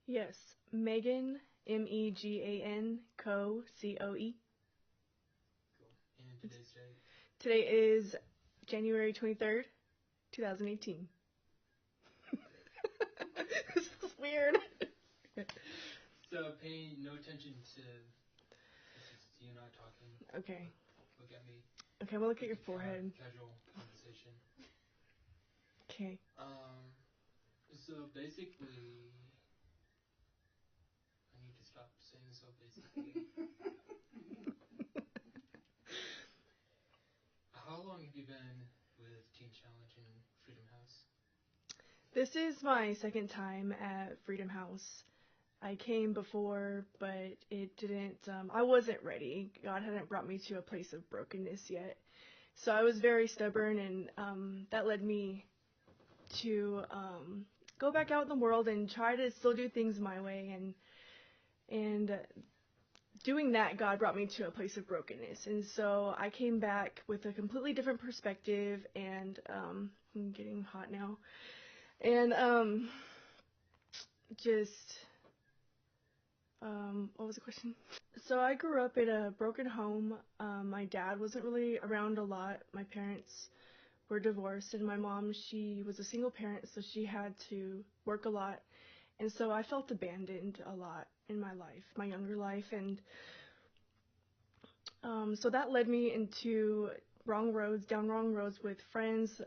Yes, Megan, Megan, Coe. Cool. And today's date? Today is January 23rd, 2018. Great. This is weird. So pay no attention to this is you and I talking. Okay. Look at me. Okay, I'm gonna look at We your can have forehead. casual conversation. Okay. So basically, I need to stop saying so basically. How long have you been with Teen Challenge and Freedom House? This is my second time at Freedom House. I came before, but it didn't, I wasn't ready. God hadn't brought me to a place of brokenness yet. So I was very stubborn, and that led me to go back out in the world and try to still do things my way. And doing that, God brought me to a place of brokenness. And so I came back with a completely different perspective, and I'm getting hot now. And just what was the question? So I grew up in a broken home. My dad wasn't really around a lot. My parents were divorced, and my mom, she was a single parent, so she had to work a lot. And so I felt abandoned a lot in my life, my younger life. And so that led me into down wrong roads with friends,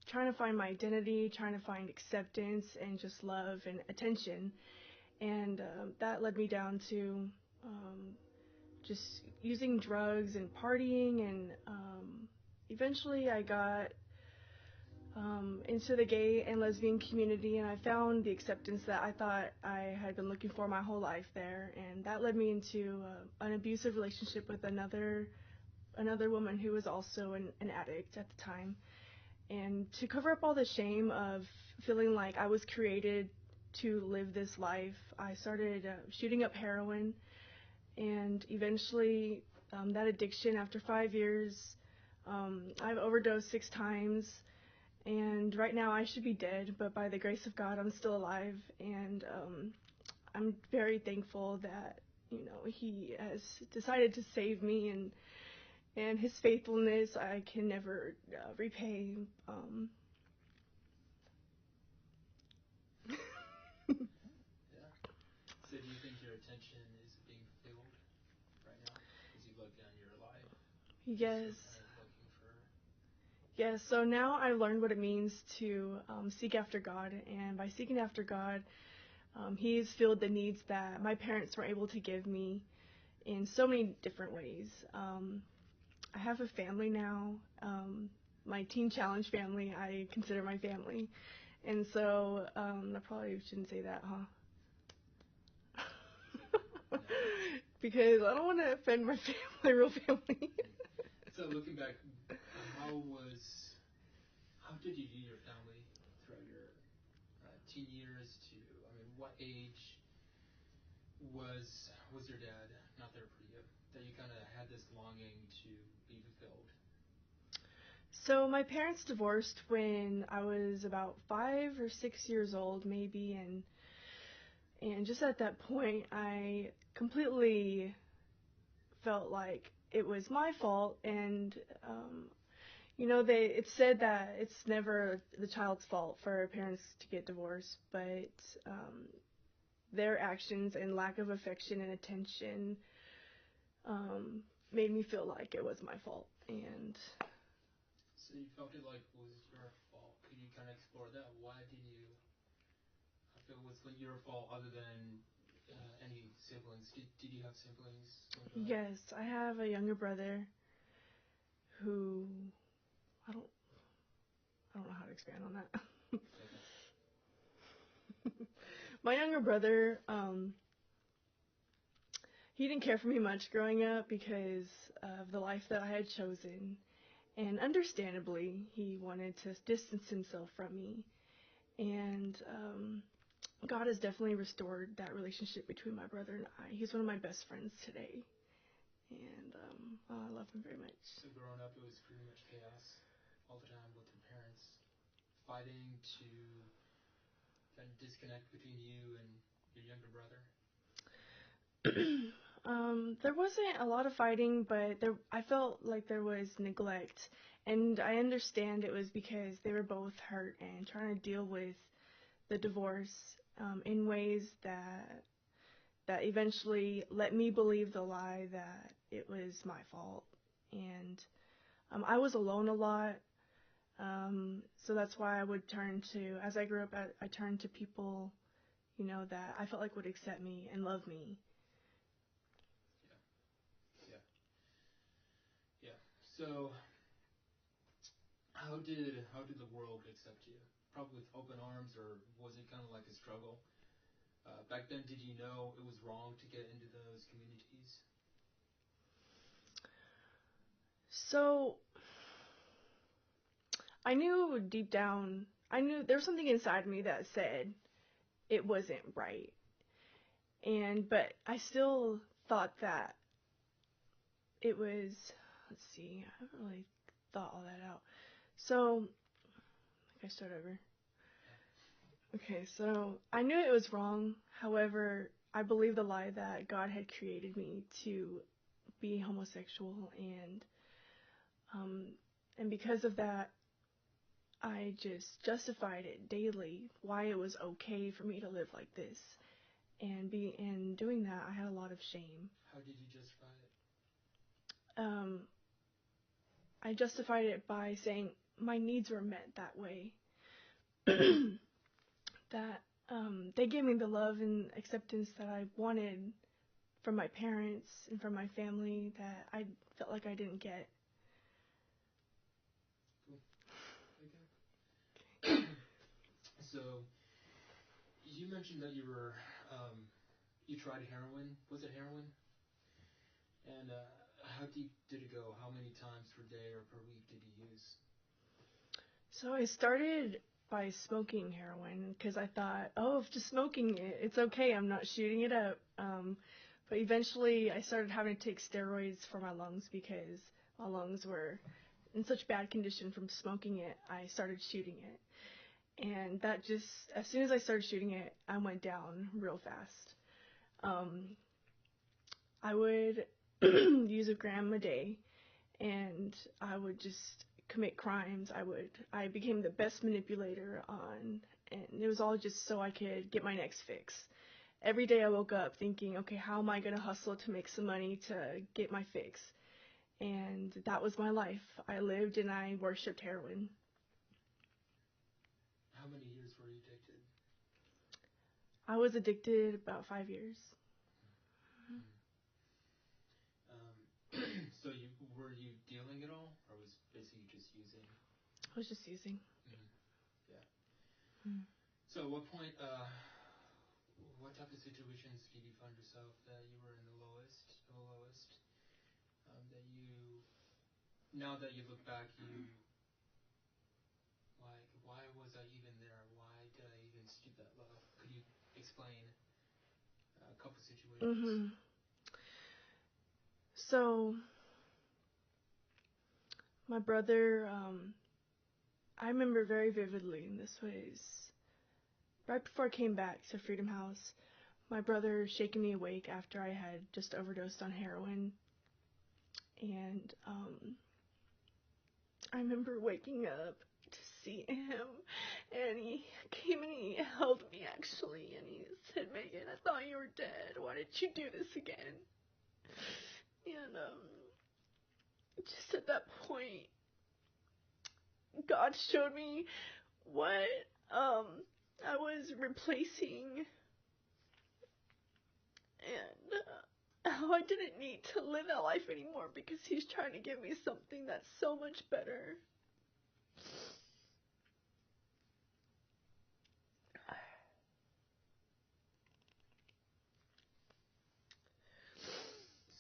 trying to find my identity, trying to find acceptance and just love and attention. And that led me down to just using drugs and partying. And eventually I got into the gay and lesbian community, and I found the acceptance that I thought I had been looking for my whole life there. And that led me into an abusive relationship with another woman who was also an addict at the time. And to cover up all the shame of feeling like I was created to live this life, I started shooting up heroin. And eventually, that addiction, after 5 years, I've overdosed 6 times. And right now I should be dead, but by the grace of God, I'm still alive. And I'm very thankful that, He has decided to save me, and His faithfulness I can never repay. Yeah. So do you think your attention is being filled right now? As you look down your life, you're Yes. still kind of looking for. Yes, so now I've learned what it means to seek after God, and by seeking after God, He's filled the needs that my parents were able to give me in so many different ways. I have a family now. My Teen Challenge family, I consider my family. And so, I probably shouldn't say that, huh? No. Because I don't want to offend my family, my real family. So looking back, how did you view your family throughout your teen years to, I mean, what age was your dad not there for you? That you kind of had this longing to be fulfilled? So my parents divorced when I was about 5 or 6 years old, maybe, and just at that point, I completely felt like it was my fault. And it's said that it's never the child's fault for parents to get divorced, but their actions and lack of affection and attention made me feel like it was my fault. And So you felt it like it was your fault. Could you kind of explore that? Why did you feel it was like your fault other than any siblings? Did you have siblings? yes, I have a younger brother who I don't I don't know how to expand on that. Okay. My younger brother, he didn't care for me much growing up because of the life that I had chosen. And understandably, he wanted to distance himself from me. And God has definitely restored that relationship between my brother and I. He's one of my best friends today. And I love him very much. So growing up, it was pretty much chaos all the time with your parents fighting to kind of disconnect between you and your younger brother? There wasn't a lot of fighting, but I felt like there was neglect. And I understand it was because they were both hurt and trying to deal with the divorce in ways that eventually let me believe the lie that it was my fault. And I was alone a lot, so that's why I would turn to, as I grew up, I turned to people, that I felt like would accept me and love me. Yeah. So, how did the world accept you? Probably with open arms, or was it kind of like a struggle? Back then, did you know it was wrong to get into those communities? So, I knew deep down, I knew there was something inside me that said it wasn't right. But I still thought that it was, let's see, I haven't really thought all that out. So, I start over. Okay, so I knew it was wrong. However, I believed the lie that God had created me to be homosexual, and because of that, I just justified it daily why it was okay for me to live like this. And doing that, I had a lot of shame. How did you justify it? I justified it by saying my needs were met that way. That they gave me the love and acceptance that I wanted from my parents and from my family that I felt like I didn't get. Cool. Okay. So, you mentioned that you tried heroin. Was it heroin? And how deep did it go? How many times per day or per week did you use? So I started by smoking heroin because I thought, oh, if just smoking it, it's okay. I'm not shooting it up. But eventually I started having to take steroids for my lungs because my lungs were in such bad condition from smoking it. I started shooting it. And that just, as soon as I started shooting it, I went down real fast. I would use a gram a day, and I would just commit crimes. I became the best manipulator and it was all just so I could get my next fix. Every day I woke up thinking, okay, how am I going to hustle to make some money to get my fix? And that was my life. I lived and I worshipped heroin. How many years were you addicted? I was addicted about 5 years. So were you dealing at all, or was basically just using? I was just using. Yeah. So at what point, what type of situations did you find yourself that you were in the lowest, that you, now that you look back, why was I even there? Why did I even stoop that low? Could you explain a couple situations? So, my brother, I remember very vividly, and this was right before I came back to Freedom House, my brother shaking me awake after I had just overdosed on heroin. And I remember waking up to see him, and he came and he held me actually, and he said, "Megan, I thought you were dead. Why did you do this again?" And just at that point, God showed me what I was replacing, and how I didn't need to live that life anymore because He's trying to give me something that's so much better.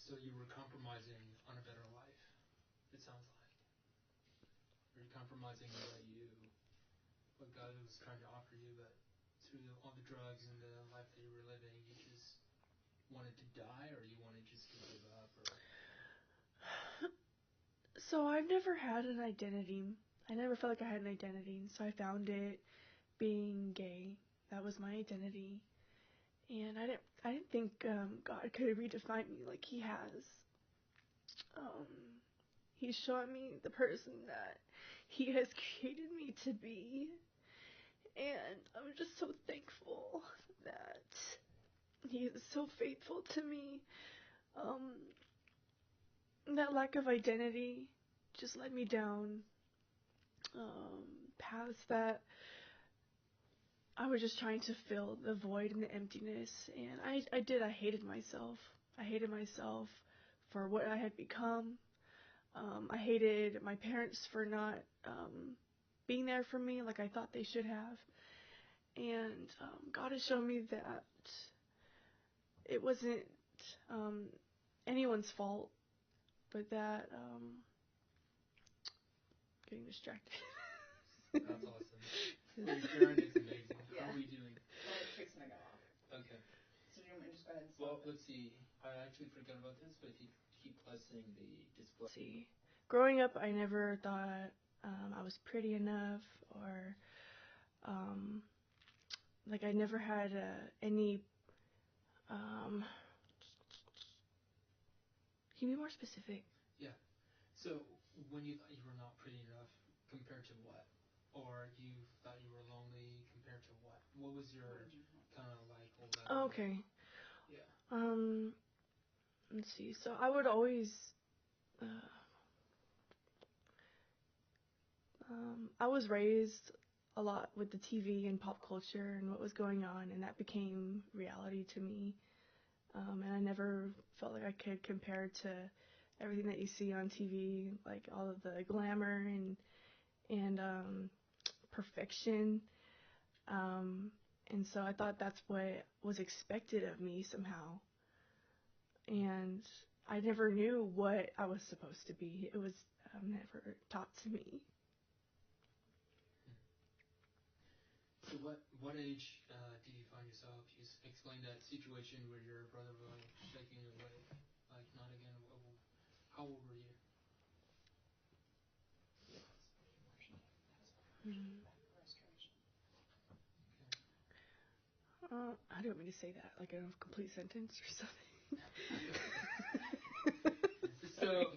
So you were compromising on a better life, it sounds like. Were you compromising what God was trying to offer you, but through all the drugs and the life that you were living, you just wanted to die, or you wanted just to give up? So I've never had an identity. I never felt like I had an identity, so I found it being gay. That was my identity. And I didn't think God could redefine me like He has. Um, he's shown me the person that He has created me to be, and I'm just so thankful that He is so faithful to me. That lack of identity just led me down paths that I was just trying to fill the void and the emptiness, and I hated myself. I hated myself for what I had become. I hated my parents for not being there for me like I thought they should have. And God has shown me that it wasn't anyone's fault, but that getting distracted. That's awesome. Your journey is amazing. Yeah. How are we doing? Well, the trick's gonna go off. Okay. So do you want me to just go ahead and Well, stop? let's see. I actually forgot about this, but if you keep pressing the display. See, growing up, I never thought I was pretty enough, or like I never had any. Can you be more specific? Yeah. So when you thought you were not pretty enough, compared to what? Or you thought you were lonely compared to what? What was your kind of like level? Okay. Yeah. Let's see. So I would always. I was raised a lot with the TV and pop culture and what was going on, and that became reality to me. And I never felt like I could compare to everything that you see on TV, like all of the glamour and perfection. And so I thought that's what was expected of me somehow. And I never knew what I was supposed to be. It was never taught to me. So what age did you find yourself? You explained that situation where your brother was shaking you away, like not again. How old were you? How do you want me to say that? Like in a complete sentence or something? So,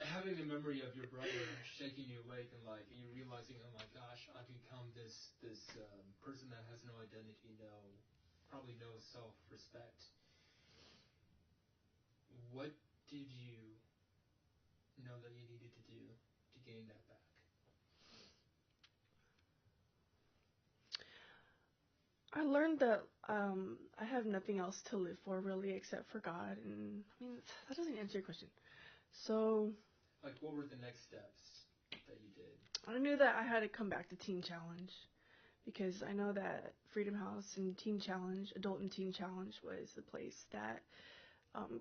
having the memory of your brother shaking you awake and like you realizing, oh my gosh, I've become this person that has no identity, probably no self-respect. What did you know that you needed to do to gain that back? I learned that I have nothing else to live for really except for God, and I mean that doesn't answer your question. So, like, what were the next steps that you did? I knew that I had to come back to Teen Challenge because I know that Freedom House and Teen Challenge, Adult and Teen Challenge, was the place that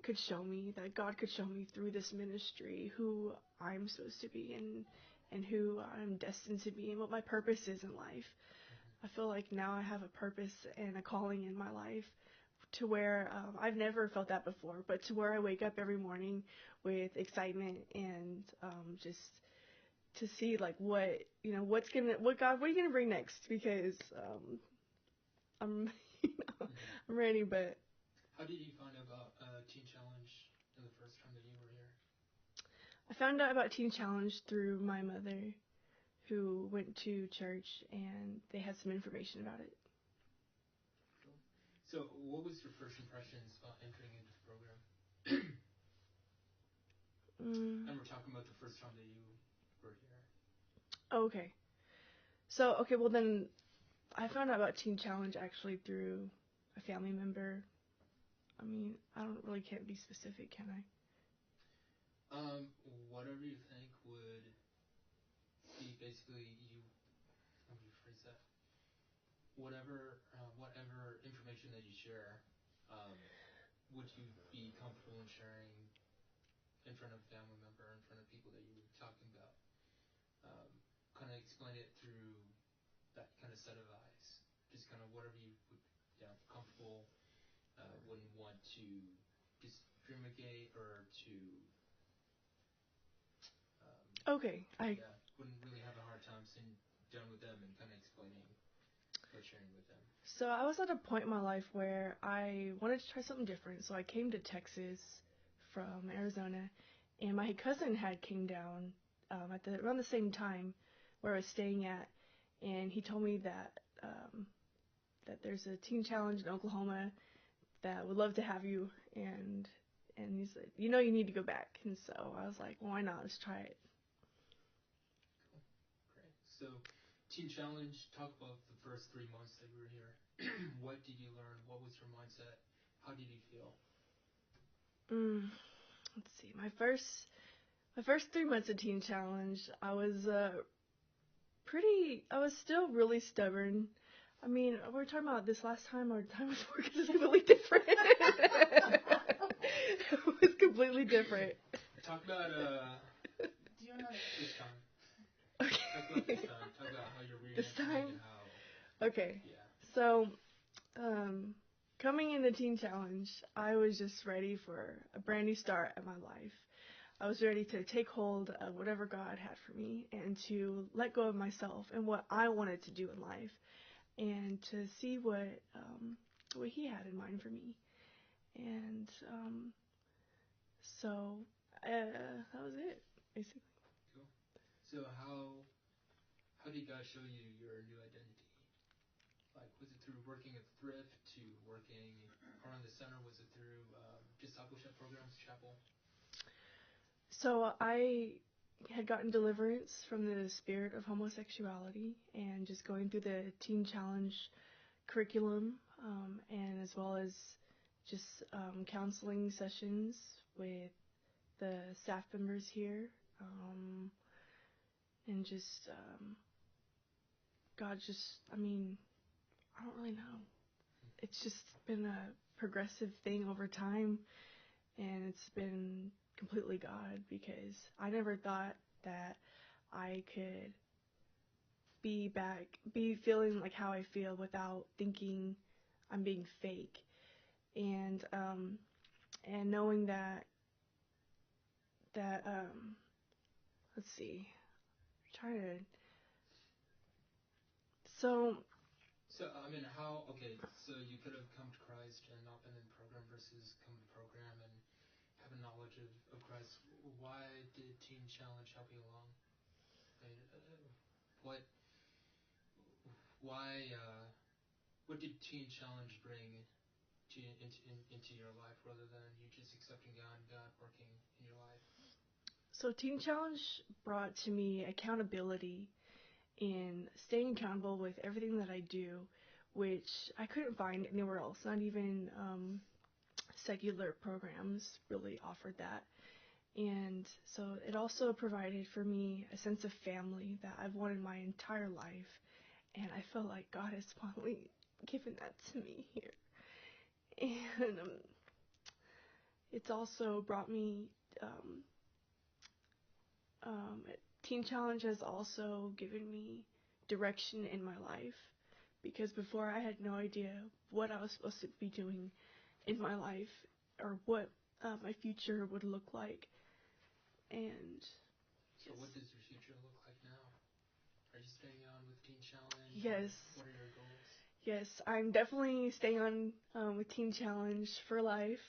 could show me, that God could show me through this ministry who I'm supposed to be and who I'm destined to be and what my purpose is in life. I feel like now I have a purpose and a calling in my life to where I've never felt that before, but to where I wake up every morning with excitement and just to see like what God, what are you gonna bring next? Because I'm I'm ready, but. How did you find out about Teen Challenge the first time that you were here? I found out about Teen Challenge through my mother, who went to church and they had some information about it. Cool. So, what was your first impressions about entering into the program? And we're talking about the first time that you were here. Oh, okay. So, well then, I found out about Teen Challenge actually through a family member. I mean, I don't really can't be specific, can I? Whatever you think would be basically you. How do you phrase that? Whatever information that you share, would you be comfortable in sharing in front of a family member, in front of people that you were talking about? Kind of explain it through that kind of set of eyes. Just kind of whatever you would, comfortable. Wouldn't want to discriminate or to. Okay, Wouldn't really have a hard time sitting down with them and kind of explaining what sharing with them. So I was at a point in my life where I wanted to try something different. So I came to Texas from Arizona, and my cousin had came down around the same time where I was staying at, and he told me that there's a teen challenge in Oklahoma that would love to have you, and he said, you need to go back. And so I was like, well, why not? Let's try it. Great. So, Teen Challenge, talk about the first 3 months that you were here. What did you learn? What was your mindset? How did you feel? Let's see. My first 3 months of Teen Challenge, I was still really stubborn. I mean, we were talking about this last time. Our time before is completely different. It was completely different. Talk about Do you know this time. Okay. Talk about this time. Talk about how you're reading This time? and how. Okay. Yeah. So, coming into Teen Challenge, I was just ready for a brand new start at my life. I was ready to take hold of whatever God had for me and to let go of myself and what I wanted to do in life, and to see what He had in mind for me. And so that was it, basically. Cool. So how did God show you your new identity? Like, was it through working at Thrift to working around the center? Was it through discipleship programs, chapel? So I had gotten deliverance from the spirit of homosexuality, and just going through the Teen Challenge curriculum, and as well as just counseling sessions with the staff members here, and just God I don't really know. It's just been a progressive thing over time, and it's been completely God, because I never thought that I could be feeling like how I feel without thinking I'm being fake, and knowing that let's see, try to. So so you could have come to Christ and not been in program versus come to program and have a knowledge of Christ. Why did Teen Challenge help you along? I mean, what did Teen Challenge bring into your life, rather than you just accepting God and God working in your life? So Teen Challenge brought to me accountability in staying accountable with everything that I do, which I couldn't find anywhere else. Not even secular programs really offered that. And so it also provided for me a sense of family that I've wanted my entire life. And I felt like God has finally given that to me here. And it's also brought me, Teen Challenge has also given me direction in my life, because before I had no idea what I was supposed to be doing in my life, or what my future would look like. And so what does your future look like now? Are you staying on with Teen Challenge? Yes. What are your goals? Yes, I'm definitely staying on with Teen Challenge for life.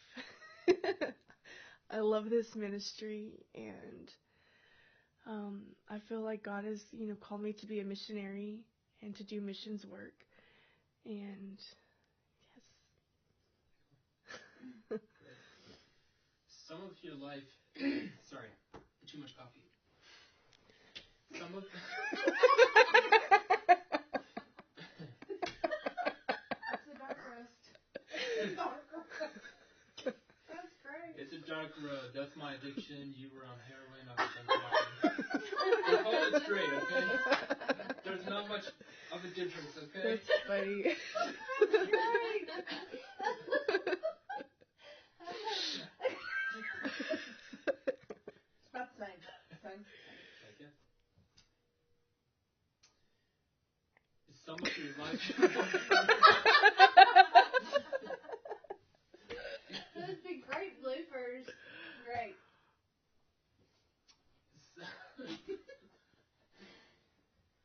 I love this ministry, and I feel like God has, called me to be a missionary and to do missions work. And yes. Some of your life, sorry, too much coffee. Some of That's a dark roast. Dark roast. That's great. It's a dark road. That's my addiction. You were on heroin. I was on coffee. We'll call it straight, okay? There's not much of a difference, okay? That's funny. That's great. It's about the same. Okay. Some of your life. Those big great bloopers. Great.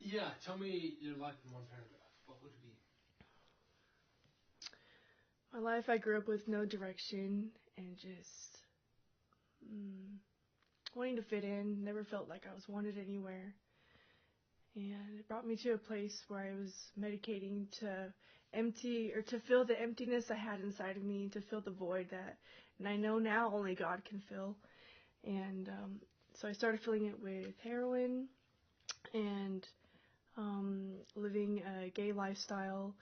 Yeah, tell me your life in one paragraph. What would it be? My life, I grew up with no direction and just wanting to fit in. Never felt like I was wanted anywhere. And it brought me to a place where I was medicating to empty or to fill the emptiness I had inside of me, to fill the void that, and I know now only God can fill. And so I started filling it with heroin and living a gay lifestyle,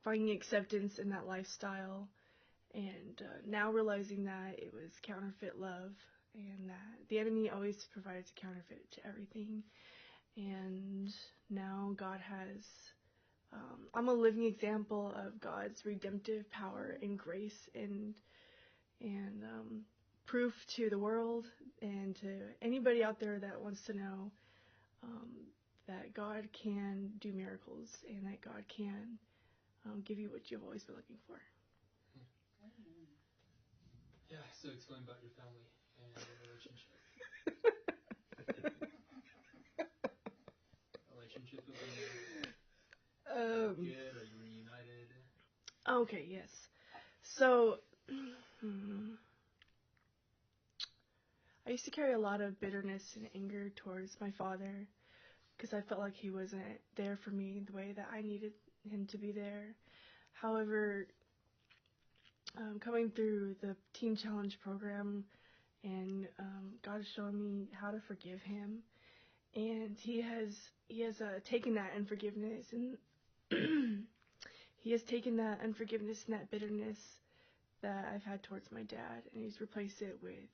finding acceptance in that lifestyle, and now realizing that it was counterfeit love and that the enemy always provides a counterfeit to everything. And now God has, I'm a living example of God's redemptive power and grace and proof to the world and to anybody out there that wants to know that God can do miracles and that God can give you what you've always been looking for. Yeah, so explain about your family and your relationship. Relationship with them. Good, are you reunited? Okay, yes. So, I used to carry a lot of bitterness and anger towards my father because I felt like he wasn't there for me the way that I needed him to be there. However, coming through the Teen Challenge program and God has shown me how to forgive him, and he has taken that unforgiveness and he has taken that unforgiveness and that bitterness that I've had towards my dad, and he's replaced it with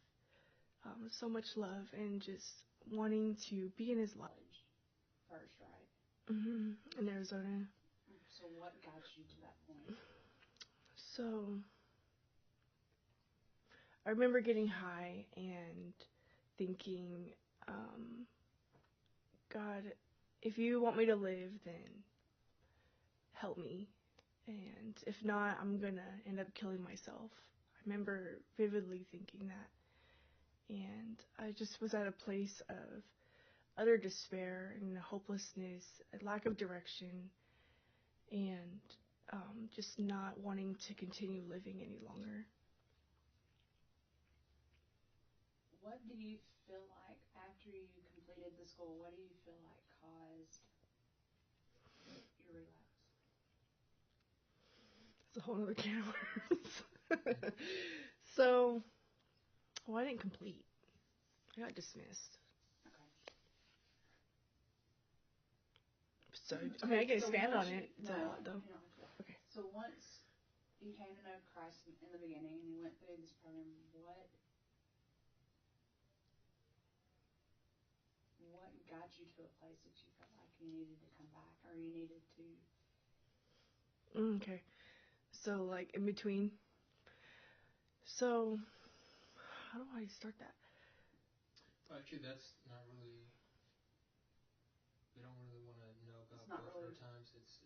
so much love and just wanting to be in his life. First, right? In Arizona. So what got you to that point? So I remember getting high and thinking, God, if you want me to live, then help me. And if not, I'm going to end up killing myself. I remember vividly thinking that. And I just was at a place of utter despair and hopelessness, a lack of direction, and just not wanting to continue living any longer. What do you feel like after you completed the school? What do you feel like caused your relapse? It's a whole other can of worms. So, I didn't complete. I got dismissed. Okay. So, I mean, I can expand on it. Though. Okay. So once you came to know Christ in the beginning and you went through this program, what got you to a place that you felt like you needed to come back or you needed to? Okay. So, like, in between. So, how do I start that? Well, actually, that's not really. We don't really want to know about both her times. It's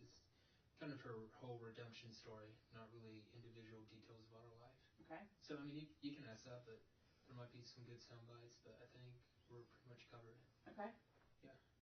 kind of her whole redemption story, not really individual details about her life. Okay. So, I mean, you can ask that, but there might be some good sound bites, but I think we're pretty much covered. Okay. Yeah.